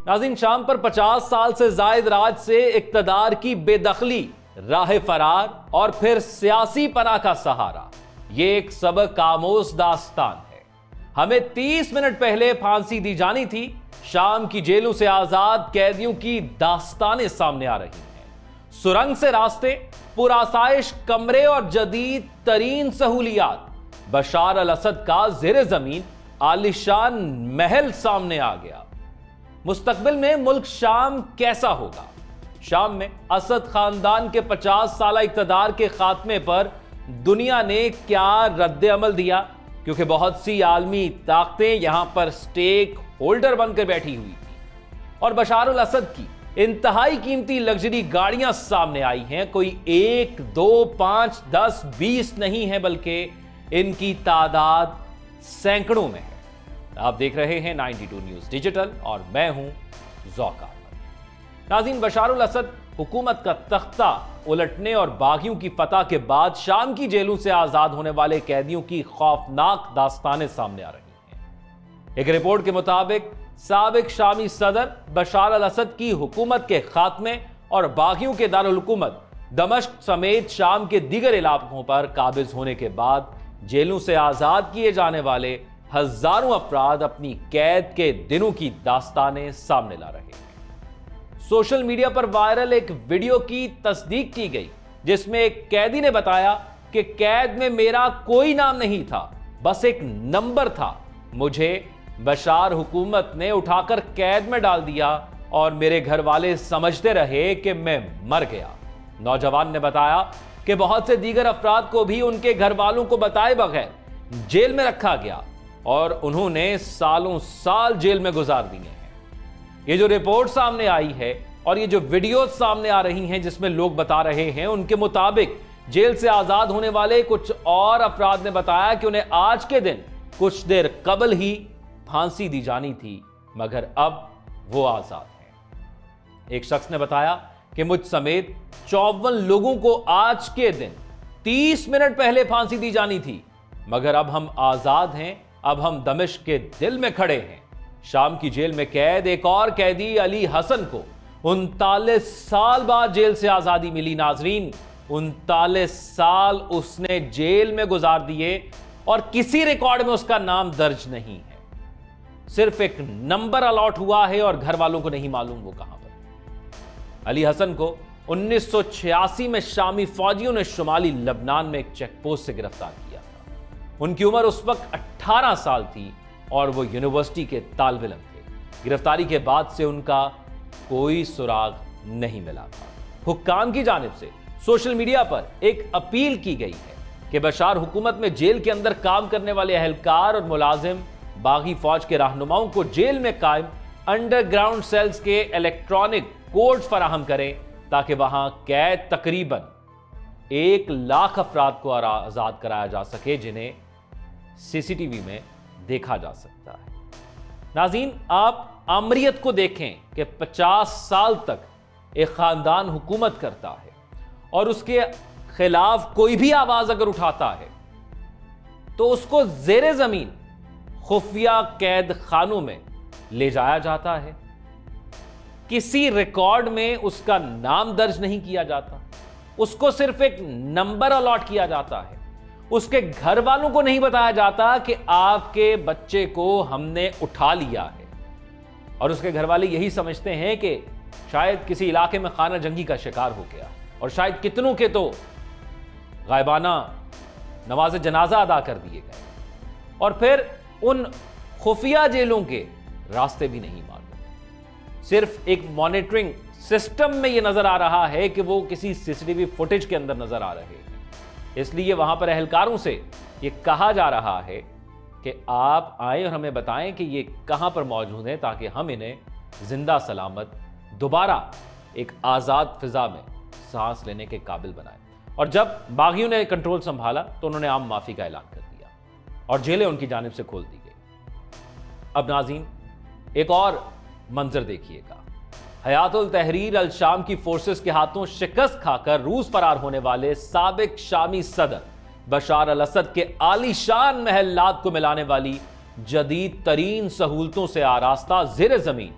ناظرین، شام پر 50 سال سے زائد راج سے اقتدار کی بے دخلی، راہ فرار اور پھر سیاسی پناہ کا سہارا، یہ ایک سبق آموز داستان ہے۔ ہمیں 30 منٹ پہلے پھانسی دی جانی تھی، شام کی جیلوں سے آزاد قیدیوں کی داستانیں سامنے آ رہی ہیں۔ سرنگ سے راستے، پرآسائش کمرے اور جدید ترین سہولیات، بشار الاسد کا زیر زمین عالیشان محل سامنے آ گیا۔ مستقبل میں ملک شام کیسا ہوگا؟ شام میں اسد خاندان کے 50 سالہ اقتدار کے خاتمے پر دنیا نے کیا رد عمل دیا؟ کیونکہ بہت سی عالمی طاقتیں یہاں پر سٹیک ہولڈر بن کر بیٹھی ہوئی تھی، اور بشار الاسد کی انتہائی قیمتی لگژری گاڑیاں سامنے آئی ہیں۔ کوئی 1 2 5 10 20 نہیں ہے، بلکہ ان کی تعداد سینکڑوں میں ہے۔ آپ دیکھ رہے ہیں 92 نیوز ڈیجیٹل اور میں ہوں ذوق احمد۔ ناظرین، بشار الاسد حکومت کا تختہ الٹنے اور باغیوں کی فتح کے بعد شام کی جیلوں سے آزاد ہونے والے قیدیوں کی خوفناک داستانیں سامنے آ رہی ہیں۔ ایک رپورٹ کے مطابق سابق شامی صدر بشار الاسد کی حکومت کے خاتمے اور باغیوں کے دارالحکومت دمشق سمیت شام کے دیگر علاقوں پر قابض ہونے کے بعد جیلوں سے آزاد کیے جانے والے ہزاروں افراد اپنی قید کے دنوں کی داستانیں سامنے لا رہے ہیں۔ سوشل میڈیا پر وائرل ایک ویڈیو کی تصدیق کی گئی، جس میں ایک قیدی نے بتایا کہ قید میں میرا کوئی نام نہیں تھا، بس ایک نمبر تھا۔ مجھے بشار حکومت نے اٹھا کر قید میں ڈال دیا اور میرے گھر والے سمجھتے رہے کہ میں مر گیا۔ نوجوان نے بتایا کہ بہت سے دیگر افراد کو بھی ان کے گھر والوں کو بتائے بغیر جیل میں رکھا گیا اور انہوں نے سالوں سال جیل میں گزار دیے ہیں۔ یہ جو رپورٹ سامنے آئی ہے اور یہ جو ویڈیوز سامنے آ رہی ہیں جس میں لوگ بتا رہے ہیں، ان کے مطابق جیل سے آزاد ہونے والے کچھ اور افراد نے بتایا کہ انہیں آج کے دن کچھ دیر قبل ہی پھانسی دی جانی تھی، مگر اب وہ آزاد ہیں۔ ایک شخص نے بتایا کہ مجھ سمیت 54 لوگوں کو آج کے دن 30 منٹ پہلے پھانسی دی جانی تھی، مگر اب ہم آزاد ہیں، اب ہم دمشق کے دل میں کھڑے ہیں۔ شام کی جیل میں قید ایک اور قیدی علی حسن کو 39 سال بعد جیل سے آزادی ملی۔ ناظرین، 39 سال اس نے جیل میں گزار دیے اور کسی ریکارڈ میں اس کا نام درج نہیں ہے۔ صرف ایک نمبر الاٹ ہوا ہے اور گھر والوں کو نہیں معلوم وہ کہاں پر۔ علی حسن کو 1986 میں شامی فوجیوں نے شمالی لبنان میں ایک چیک پوسٹ سے گرفتار کیا تھا۔ ان کی عمر اس وقت 18 سال تھی اور وہ یونیورسٹی کے طالب علم تھے۔ گرفتاری کے بعد سے ان کا کوئی سراغ نہیں ملا تھا۔ حکام کی جانب سے سوشل میڈیا پر ایک اپیل کی گئی ہے کہ بشار حکومت میں جیل کے اندر کام کرنے والے اہلکار اور ملازم باغی فوج کے رہنماؤں کو جیل میں قائم انڈر گراؤنڈ سیلز کے الیکٹرانک کوڈ فراہم کریں، تاکہ وہاں قید تقریباً 1 لاکھ افراد کو آزاد کرایا جا سکے، جنہیں CCTV میں دیکھا جا سکتا ہے۔ ناظرین، آپ آمریت کو دیکھیں کہ 50 سال تک ایک خاندان حکومت کرتا ہے اور اس کے خلاف کوئی بھی آواز اگر اٹھاتا ہے تو اس کو زیر زمین خفیہ قید خانوں میں لے جایا جاتا ہے۔ کسی ریکارڈ میں اس کا نام درج نہیں کیا جاتا، اس کو صرف ایک نمبر الاٹ کیا جاتا ہے۔ اس کے گھر والوں کو نہیں بتایا جاتا کہ آپ کے بچے کو ہم نے اٹھا لیا ہے، اور اس کے گھر والے یہی سمجھتے ہیں کہ شاید کسی علاقے میں خانہ جنگی کا شکار ہو گیا، اور شاید کتنوں کے تو غائبانہ نماز جنازہ ادا کر دیے گئے، اور پھر ان خفیہ جیلوں کے راستے بھی نہیں معلوم۔ صرف ایک مانیٹرنگ سسٹم میں یہ نظر آ رہا ہے کہ وہ کسی CCTV فوٹیج کے اندر نظر آ رہے ہیں۔ اس لیے وہاں پر اہلکاروں سے یہ کہا جا رہا ہے کہ آپ آئیں اور ہمیں بتائیں کہ یہ کہاں پر موجود ہیں، تاکہ ہم انہیں زندہ سلامت دوبارہ ایک آزاد فضا میں سانس لینے کے قابل بنائیں۔ اور جب باغیوں نے کنٹرول سنبھالا تو انہوں نے عام معافی کا اعلان کر دیا اور جیلیں ان کی جانب سے کھول دی گئی۔ اب ناظرین، ایک اور منظر دیکھیے گا۔ حیات التحریر الشام کی فورسز کے ہاتھوں شکست کھا کر روس فرار ہونے والے سابق شامی صدر بشار الاسد کے عالی شان محلات کو ملانے والی جدید ترین سہولتوں سے آراستہ زیر زمین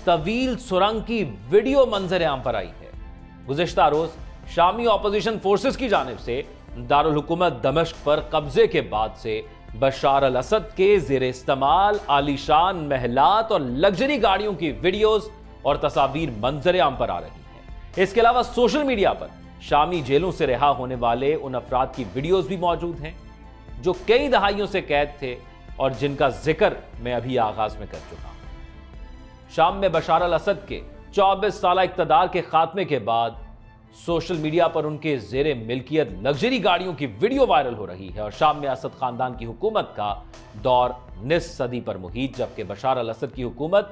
طویل سرنگ کی ویڈیو منظر عام پر آئی ہے۔ گزشتہ روز شامی اپوزیشن فورسز کی جانب سے دارالحکومت دمشق پر قبضے کے بعد سے بشار الاسد کے زیر استعمال عالیشان محلات اور لگژری گاڑیوں کی ویڈیوز اور تصاویر منظر عام پر آ رہی ہیں۔ اس کے علاوہ سوشل میڈیا پر شامی جیلوں سے رہا ہونے والے ان افراد کی ویڈیوز بھی موجود ہیں جو کئی دہائیوں سے قید تھے اور جن کا ذکر میں ابھی آغاز میں کر چکا ہوں۔ شام میں بشار الاسد کے 24 سالہ اقتدار کے خاتمے کے بعد سوشل میڈیا پر ان کے زیر ملکیت لگژری گاڑیوں کی ویڈیو وائرل ہو رہی ہے اور شام میں اسد خاندان کی حکومت کا دور نصف صدی پر محیط، جبکہ بشار الاسد کی حکومت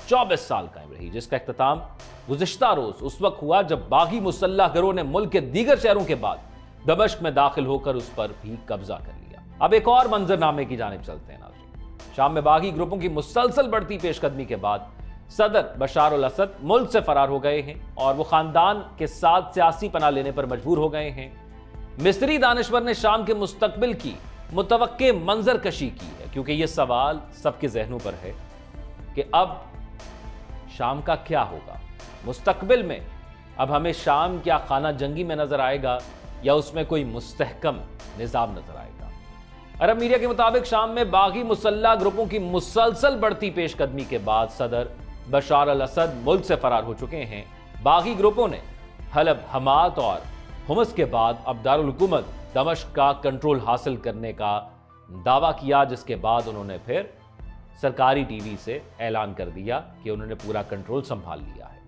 24 سال قائم رہی، جس کا اختتام گزشتہ روز اس وقت ہوا جب باغی مسلح گروہ نے ملک کے دیگر شہروں کے بعد دمشق میں داخل ہو کر اس پر بھی قبضہ کر لیا۔ اب ایک اور منظرنامے کی جانب چلتے ہیں ناظرین۔ شام میں باغی گروپوں کی مسلسل بڑھتی پیش قدمی کے بعد صدر بشار الاسد ملک سے فرار ہو گئے ہیں اور وہ خاندان کے ساتھ سیاسی پناہ لینے پر مجبور ہو گئے ہیں۔ مصری دانشور نے شام کے مستقبل کی متوقع منظر کشی کی ہے، کیونکہ یہ سوال سب کے ذہنوں پر ہے کہ اب شام کا کیا ہوگا مستقبل میں۔ اب ہمیں شام کیا خانہ جنگی میں نظر آئے گا یا اس میں کوئی مستحکم نظام نظر آئے گا؟ عرب میڈیا کے مطابق شام میں باغی مسلح گروپوں کی مسلسل بڑھتی پیش قدمی کے بعد صدر بشار الاسد ملک سے فرار ہو چکے ہیں۔ باغی گروپوں نے حلب، حمات اور حمص کے بعد اب دارالحکومت دمشق کا کنٹرول حاصل کرنے کا دعویٰ کیا، جس کے بعد انہوں نے پھر سرکاری ٹی وی سے اعلان کر دیا کہ انہوں نے پورا کنٹرول سنبھال لیا ہے۔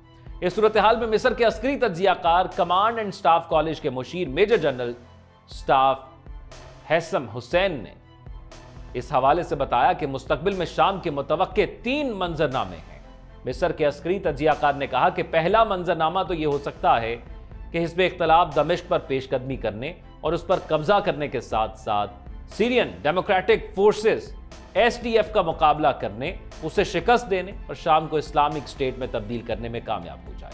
اس صورتحال میں مصر کے عسکری تجزیہ کار کمانڈ اینڈ سٹاف کالج کے مشیر میجر جنرل سٹاف حسم حسین نے اس حوالے سے بتایا کہ مستقبل میں شام کے متوقع 3 منظرنامے ہیں۔ مصر کے عسکری تجزیہ کار نے کہا کہ پہلا منظرنامہ تو یہ ہو سکتا ہے کہ حزب اختلاف دمشق پر پیش قدمی کرنے اور اس پر قبضہ کرنے کے ساتھ ساتھ سیرین ڈیموکریٹک فورسز SDF کا مقابلہ کرنے، اسے شکست دینے اور شام کو اسلامک اسٹیٹ میں تبدیل کرنے میں کامیاب ہو جائے۔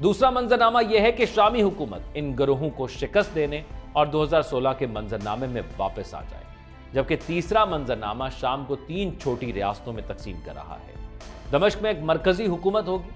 دوسرا منظرنامہ یہ ہے کہ شامی حکومت ان گروہوں کو شکست دینے اور 2016 کے منظرنامے میں واپس آ جائے، جبکہ تیسرا منظرنامہ شام کو 3 چھوٹی ریاستوں میں تقسیم کر رہا ہے۔ دمشق میں ایک مرکزی حکومت ہوگی،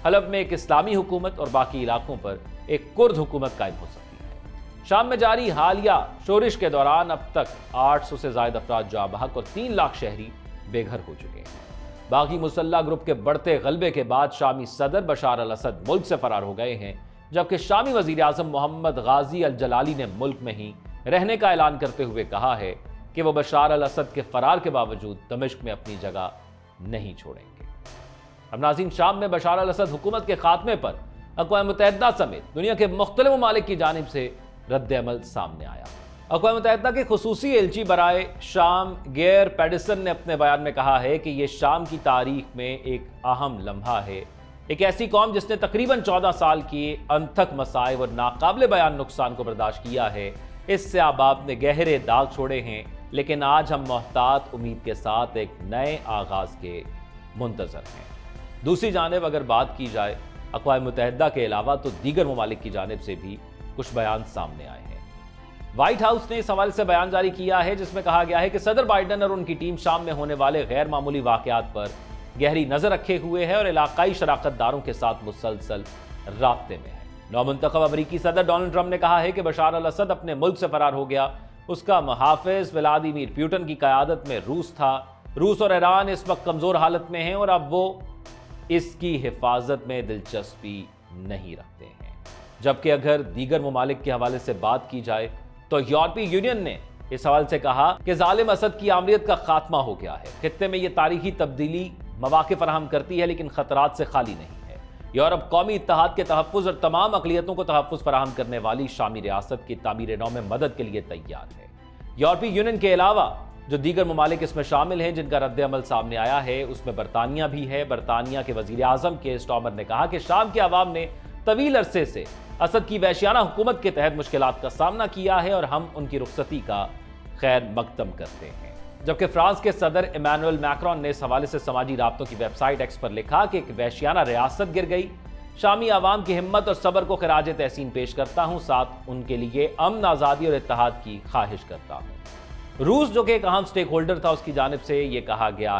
حلب میں ایک اسلامی حکومت اور باقی علاقوں پر ایک کرد حکومت قائم ہو سکتی ہے۔ شام میں جاری حالیہ شورش کے دوران اب تک 800 سے زائد افراد جاں بحق اور 3 لاکھ شہری بے گھر ہو چکے ہیں۔ باغی مسلح گروپ کے بڑھتے غلبے کے بعد شامی صدر بشار الاسد ملک سے فرار ہو گئے ہیں، جبکہ شامی وزیر اعظم محمد غازی الجلالی نے ملک میں ہی رہنے کا اعلان کرتے ہوئے کہا ہے کہ وہ بشار الاسد کے فرار کے باوجود دمشق میں اپنی جگہ نہیں چھوڑیں گے۔ اب ناظرین، شام میں بشار الاسد حکومت کے خاتمے پر اقوام متحدہ سمیت دنیا کے مختلف ممالک کی جانب سے رد عمل سامنے آیا۔ اقوام متحدہ کے خصوصی ایلچی برائے شام گیئر پیڈرسن نے اپنے بیان میں کہا ہے کہ یہ شام کی تاریخ میں ایک اہم لمحہ ہے۔ ایک ایسی قوم جس نے تقریباً 14 سال کی انتھک مصائب اور ناقابل بیان نقصان کو برداشت کیا ہے، اس سے احباب نے گہرے داغ چھوڑے ہیں، لیکن آج ہم محتاط امید کے ساتھ ایک نئے آغاز کے منتظر ہیں۔ دوسری جانب اگر بات کی جائے اقوام متحدہ کے علاوہ تو دیگر ممالک کی جانب سے بھی کچھ بیان سامنے آئے ہیں۔ وائٹ ہاؤس نے اس حوالے سے بیان جاری کیا ہے جس میں کہا گیا ہے کہ صدر بائیڈن اور ان کی ٹیم شام میں ہونے والے غیر معمولی واقعات پر گہری نظر رکھے ہوئے ہے اور علاقائی شراکت داروں کے ساتھ مسلسل رابطے میں ہے۔ نومنتخب امریکی صدر ڈونلڈ ٹرمپ نے کہا ہے کہ بشار الاسد اپنے ملک سے فرار ہو گیا، اس کا محافظ ولادیمیر پیوٹن کی قیادت میں روس تھا۔ روس اور ایران اس وقت کمزور حالت میں ہیں اور اب وہ اس کی حفاظت میں دلچسپی نہیں رکھتے ہیں۔ جبکہ اگر دیگر ممالک کے حوالے سے بات کی جائے تو یورپی یونین نے اس حوالے سے کہا کہ ظالم اسد کی آمریت کا خاتمہ ہو گیا ہے۔ خطے میں یہ تاریخی تبدیلی مواقع فراہم کرتی ہے لیکن خطرات سے خالی نہیں ہے۔ یورپ قومی اتحاد کے تحفظ اور تمام اقلیتوں کو تحفظ فراہم کرنے والی شامی ریاست کی تعمیر نو میں مدد کے لیے تیار ہے۔ یورپی یونین کے علاوہ جو دیگر ممالک اس میں شامل ہیں جن کا رد عمل سامنے آیا ہے، اس میں برطانیہ بھی ہے۔ برطانیہ کے وزیر اعظم کیئر سٹارمر نے کہا کہ شام کے عوام نے طویل عرصے سے اسد کی وحشیانہ حکومت کے تحت مشکلات کا سامنا کیا ہے اور ہم ان کی رخصتی کا خیر مقدم کرتے ہیں۔ جبکہ فرانس کے صدر ایمانوئل میکرون نے اس حوالے سے سماجی رابطوں کی ویب سائٹ ایکس پر لکھا کہ ایک وحشیانہ ریاست گر گئی، شامی عوام کی ہمت اور صبر کو خراج تحسین پیش کرتا ہوں، ساتھ ان کے لیے امن، آزادی اور اتحاد کی خواہش کرتا ہوں۔ روس جو کہ ایک اہم سٹیک ہولڈر تھا، اس کی جانب سے یہ کہا گیا